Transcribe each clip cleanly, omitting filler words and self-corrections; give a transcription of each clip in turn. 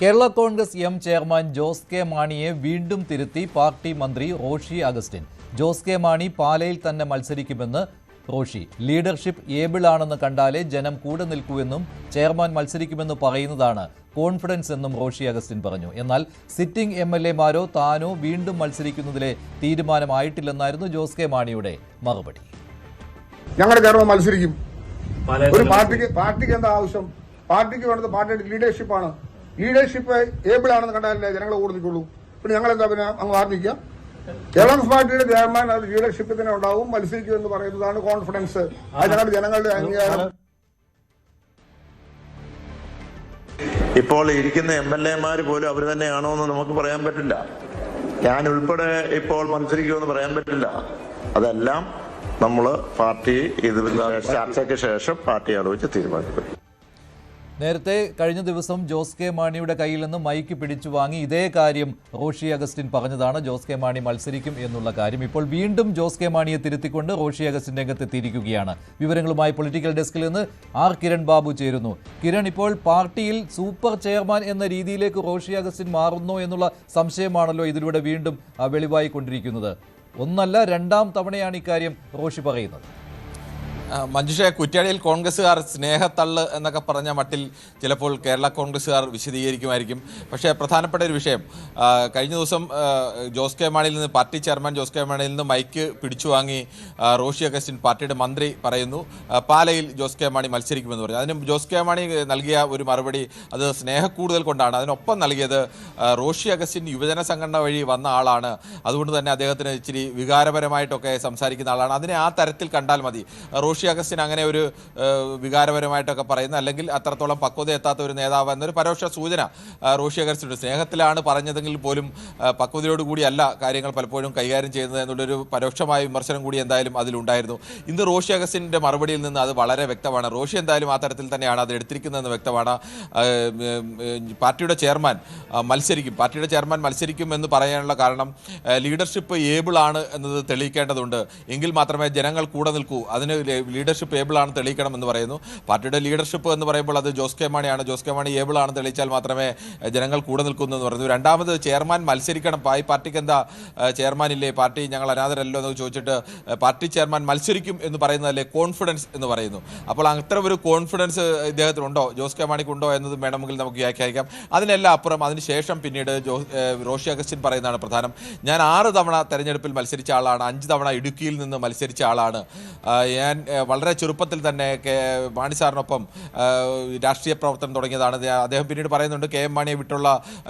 Kerala Congress M chairman Jose K മാണിയെ വീണ്ടും തിരുത്തി പാർട്ടി മന്ത്രി റോഷി അഗസ്റ്റിൻ. ജോസ് കെ മാണി പാലയിൽ തന്നെ മത്സരിക്കുമെന്ന് റോഷി. ലീഡർഷിപ്പ് ഏബിൾ ആണെന്ന് കണ്ടാലേ ജനം കൂടെ നിൽക്കൂവെന്നും ചെയർമാൻ മത്സരിക്കുമെന്ന് പറയുന്നതാണ് കോൺഫിഡൻസ് എന്നും റോഷി അഗസ്റ്റിൻ പറഞ്ഞു. എന്നാൽ സിറ്റിംഗ് MLA-മാരോ താനോ വീണ്ടും മത്സരിക്കുന്നതിലെ തീരുമാനമായിട്ടില്ലെന്നായിരുന്നു ജോസ് കെ മാണിയുടെ മറുപടി. ഞങ്ങളുടെ ചെയർമാൻ മത്സരിക്കും. ഒരു പാർട്ടിക്ക് എന്താ ആവശ്യം? പാർട്ടിക്ക് വേണ്ടത് പാർട്ടിയുടെ ലീഡർഷിപ്പാണ്. ലീഡർഷിപ്പ് ഏബിൾ ആണെന്ന് കണ്ടാലേ ജനങ്ങളെ കൂടുതലുള്ളൂ. പിന്നെ ഞങ്ങൾ എന്താ പിന്നെ അങ്ങ് വാർണിക്കുക? കേരള പാർട്ടിയുടെ ചെയർമാൻ അത് ലീഡർഷിപ്പ് തന്നെ ഉണ്ടാവും, മത്സരിക്കും എന്ന് പറയുന്നതാണ് കോൺഫിഡൻസ്. അത് ഞങ്ങളുടെ ജനങ്ങളുടെ അംഗീകാരം. ഇപ്പോൾ ഇരിക്കുന്ന MLA-മാർ പോലും അവർ തന്നെയാണോ എന്ന് നമുക്ക് പറയാൻ പറ്റില്ല. ഞാൻ ഉൾപ്പെടെ ഇപ്പോൾ മത്സരിക്കുമെന്ന് പറയാൻ പറ്റില്ല. അതെല്ലാം നമ്മൾ പാർട്ടി ഇത് ചർച്ചയ്ക്ക് ശേഷം പാർട്ടി ആലോചിച്ച് തീരുമാനിക്കും. നേരത്തെ കഴിഞ്ഞ ദിവസം ജോസ് കെ മാണിയുടെ കയ്യിൽ നിന്ന് മൈക്ക് പിടിച്ചു വാങ്ങി ഇതേ കാര്യം റോഷി അഗസ്റ്റിൻ പറഞ്ഞതാണ് ജോസ് കെ മാണി മത്സരിക്കും എന്നുള്ള കാര്യം. ഇപ്പോൾ വീണ്ടും ജോസ് കെ മാണിയെ തിരുത്തിക്കൊണ്ട് റോഷി അഗസ്റ്റിൻ രംഗത്തെത്തിയിരിക്കുകയാണ്. വിവരങ്ങളുമായി പൊളിറ്റിക്കൽ ഡെസ്കിൽ നിന്ന് ആർ കിരൺ ബാബു ചേരുന്നു. കിരൺ, ഇപ്പോൾ പാർട്ടിയിൽ സൂപ്പർ ചെയർമാൻ എന്ന രീതിയിലേക്ക് റോഷി അഗസ്റ്റിൻ മാറുന്നു എന്നുള്ള സംശയമാണല്ലോ ഇതിലൂടെ വീണ്ടും വെളിവായിക്കൊണ്ടിരിക്കുന്നത്. ഒന്നല്ല, രണ്ടാം തവണയാണ് ഇക്കാര്യം റോഷി പറയുന്നത്. മഞ്ജുഷ, കുറ്റ്യാടിയിൽ കോൺഗ്രസ്സുകാർ സ്നേഹത്തള്ള് എന്നൊക്കെ പറഞ്ഞ മട്ടിൽ ചിലപ്പോൾ കേരള കോൺഗ്രസ്സുകാർ വിശദീകരിക്കുമായിരിക്കും. പക്ഷേ പ്രധാനപ്പെട്ട ഒരു വിഷയം, കഴിഞ്ഞ ദിവസം ജോസ് കെ മാണിയിൽ നിന്ന് പാർട്ടി ചെയർമാൻ ജോസ് കെ മാണിയിൽ നിന്ന് മൈക്ക് പിടിച്ചു വാങ്ങി റോഷി അഗസ്റ്റിൻ പാർട്ടിയുടെ മന്ത്രി പറയുന്നു പാലയിൽ ജോസ് കെ മാണി മത്സരിക്കുമെന്ന് പറഞ്ഞു. അതിന് ജോസ് കെ മാണി നൽകിയ ഒരു മറുപടി അത് സ്നേഹക്കൂടുതൽ കൊണ്ടാണ്. അതിനൊപ്പം നൽകിയത് റോഷി അഗസ്റ്റിൻ യുവജന സംഘടന വഴി വന്ന ആളാണ്, അതുകൊണ്ട് തന്നെ അദ്ദേഹത്തിന് ഇച്ചിരി വികാരപരമായിട്ടൊക്കെ സംസാരിക്കുന്ന ആളാണ്. അതിനെ ആ തരത്തിൽ കണ്ടാൽ മതി. റോഷി അഗസ്റ്റിൻ അങ്ങനെ ഒരു വികാരപരമായിട്ടൊക്കെ പറയുന്ന, അല്ലെങ്കിൽ അത്രത്തോളം പക്വത എത്താത്ത ഒരു നേതാവ് എന്നൊരു പരോക്ഷ സൂചന റോഷി അഗസ്റ്റിൻ സ്നേഹത്തിലാണ് പറഞ്ഞതെങ്കിൽ പോലും പക്വതയോടുകൂടിയല്ല കാര്യങ്ങൾ പലപ്പോഴും കൈകാര്യം ചെയ്യുന്നത് എന്നുള്ളൊരു പരോക്ഷമായ വിമർശനം കൂടി എന്തായാലും അതിലുണ്ടായിരുന്നു. ഇന്ന് റോഷി അഗസ്റ്റിൻ്റെ മറുപടിയിൽ നിന്ന് അത് വളരെ വ്യക്തമാണ്. റോഷി എന്തായാലും ആ തരത്തിൽ തന്നെയാണ് അത് എടുത്തിരിക്കുന്നതെന്ന് വ്യക്തമാണ്. പാർട്ടിയുടെ ചെയർമാൻ മത്സരിക്കും എന്ന് പറയാനുള്ള കാരണം ലീഡർഷിപ്പ് ഏബിൾ ആണ് എന്നത് തെളിയിക്കേണ്ടതുണ്ട്. എങ്കിൽ മാത്രമേ ജനങ്ങൾ കൂടെ നിൽക്കൂ. അതിന് ലീഡർഷിപ്പ് ഏബിൾ ആണ് തെളിയിക്കണം എന്ന് പറയുന്നു. പാർട്ടിയുടെ ലീഡർഷിപ്പ് എന്ന് പറയുമ്പോൾ അത് ജോസ് കെ മാണിയാണ്. ജോസ് കെ മാണി ഏബിൾ ആണ് തെളിയിച്ചാൽ മാത്രമേ ജനങ്ങൾ കൂടെ നിൽക്കുന്നു എന്ന് പറയുന്നു. രണ്ടാമത് ചെയർമാൻ മത്സരിക്കണം. പാർട്ടിക്ക് എന്താ ചെയർമാൻ ഇല്ലേ? പാർട്ടി ഞങ്ങൾ അനാഥരല്ലോ എന്ന് ചോദിച്ചിട്ട് പാർട്ടി ചെയർമാൻ മത്സരിക്കും എന്ന് പറയുന്നതല്ലേ കോൺഫിഡൻസ് എന്ന് പറയുന്നു. അപ്പോൾ അത്ര ഒരു കോൺഫിഡൻസ് ഇദ്ദേഹത്തിനുണ്ടോ, ജോസ് കെ മാണിക്കുണ്ടോ എന്നതും വേണമെങ്കിൽ നമുക്ക് വ്യാഖ്യാനിക്കാം. അതിനെല്ലാം അപ്പുറം അതിനുശേഷം പിന്നീട് റോഷി അഗസ്റ്റിൻ പറയുന്നതാണ് പ്രധാനം. ഞാൻ 6 തവണ തെരഞ്ഞെടുപ്പിൽ മത്സരിച്ച ആളാണ്, 5 തവണ ഇടുക്കിയിൽ നിന്ന് മത്സരിച്ച ആളാണ്. ഞാൻ വളരെ ചെറുപ്പത്തിൽ തന്നെ മാണി സാറിനൊപ്പം രാഷ്ട്രീയ പ്രവർത്തനം തുടങ്ങിയതാണ്. അദ്ദേഹം പിന്നീട് പറയുന്നുണ്ട് KM മാണിയെ വിട്ടുള്ള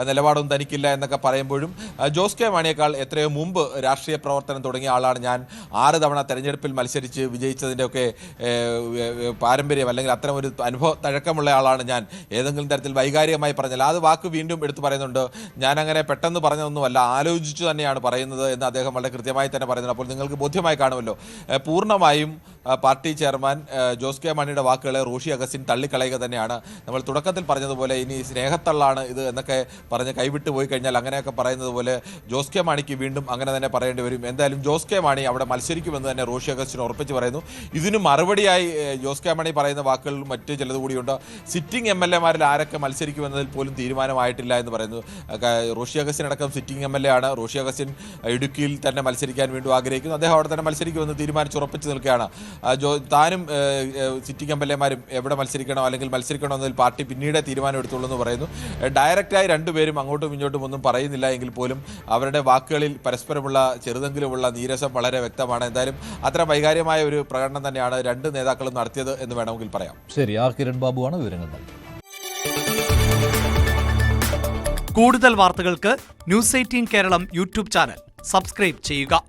നിലപാടൊന്നും തനിക്കില്ല എന്നൊക്കെ പറയുമ്പോഴും ജോസ് കെ മാണിയേക്കാൾ എത്രയോ മുമ്പ് രാഷ്ട്രീയ പ്രവർത്തനം തുടങ്ങിയ ആളാണ് ഞാൻ. 6 തവണ തെരഞ്ഞെടുപ്പിൽ മത്സരിച്ച് വിജയിച്ചതിൻ്റെയൊക്കെ പാരമ്പര്യം അല്ലെങ്കിൽ അത്തരം ഒരു അനുഭവ തഴക്കമുള്ള ആളാണ് ഞാൻ. ഏതെങ്കിലും തരത്തിൽ വൈകാരികമായി പറഞ്ഞാൽ അത് വാക്ക് വീണ്ടും എടുത്തു പറയുന്നുണ്ട്. ഞാനങ്ങനെ പെട്ടെന്ന് പറഞ്ഞതൊന്നുമല്ല, ആലോചിച്ചു തന്നെയാണ് പറയുന്നത് എന്ന് അദ്ദേഹം വളരെ കൃത്യമായി തന്നെ പറയുന്നുണ്ട്. അപ്പോൾ നിങ്ങൾക്ക് ബോധ്യമായി കാണുമല്ലോ, പൂർണ്ണമായും പാർട്ടി ചെയർമാൻ ജോസ് കെ മാണിയുടെ വാക്കുകളെ റോഷി അഗസ്റ്റിൻ തള്ളിക്കളയുക തന്നെയാണ്. നമ്മൾ തുടക്കത്തിൽ പറഞ്ഞതുപോലെ ഇനി സ്നേഹത്തള്ളാണ് ഇത് എന്നൊക്കെ പറഞ്ഞ് കൈവിട്ട് പോയി കഴിഞ്ഞാൽ അങ്ങനെയൊക്കെ പറയുന്നത് പോലെ ജോസ് കെ മാണിക്ക് വീണ്ടും അങ്ങനെ തന്നെ പറയേണ്ടി വരും. എന്തായാലും ജോസ് കെ മാണി അവിടെ മത്സരിക്കുമെന്ന് തന്നെ റോഷി അഗസ്റ്റിൻ ഉറപ്പിച്ച് പറയുന്നു. ഇതിന് മറുപടിയായി ജോസ് കെ മാണി പറയുന്ന വാക്കുകൾ മറ്റ് ചിലത് കൂടിയുണ്ട്. സിറ്റിംഗ് MLA-മാരിൽ ആരൊക്കെ മത്സരിക്കുമെന്നതിൽ പോലും തീരുമാനമായിട്ടില്ല എന്ന് പറയുന്നു. റോഷി അഗസ്റ്റിൻ അടക്കം സിറ്റിംഗ് MLA ആണ്. റോഷി അഗസ്റ്റിൻ ഇടുക്കിയിൽ തന്നെ മത്സരിക്കാൻ വീണ്ടും ആഗ്രഹിക്കുന്നു. അദ്ദേഹം അവിടെ തന്നെ മത്സരിക്കുമെന്ന് തീരുമാനിച്ചുറപ്പിച്ച് നിൽക്കുകയാണ്. താനും സിറ്റിംഗ് MLA-മാരും എവിടെ മത്സരിക്കണോ അല്ലെങ്കിൽ മത്സരിക്കണോ എന്നതിൽ പാർട്ടി പിന്നീട് തീരുമാനം എടുത്തുള്ളൂ എന്ന് പറയുന്നു. ഡയറക്റ്റായി രണ്ടുപേരും അങ്ങോട്ടും ഇങ്ങോട്ടും ഒന്നും പറയുന്നില്ല എങ്കിൽ പോലും അവരുടെ വാക്കുകളിൽ പരസ്പരമുള്ള ചെറുതെങ്കിലുമുള്ള നീരസം വളരെ വ്യക്തമാണ്. എന്തായാലും അത്ര വൈകാര്യമായ ഒരു പ്രകടനം തന്നെയാണ് രണ്ട് നേതാക്കളും നടത്തിയത് എന്ന് വേണമെങ്കിൽ പറയാം. ശരി, ആർ കിരൺ ബാബുവാണ് വിവരങ്ങൾ നൽകിയത്. കൂടുതൽ വാർത്തകൾക്ക് News 18 Keralam YouTube channel subscribe ചെയ്യുക.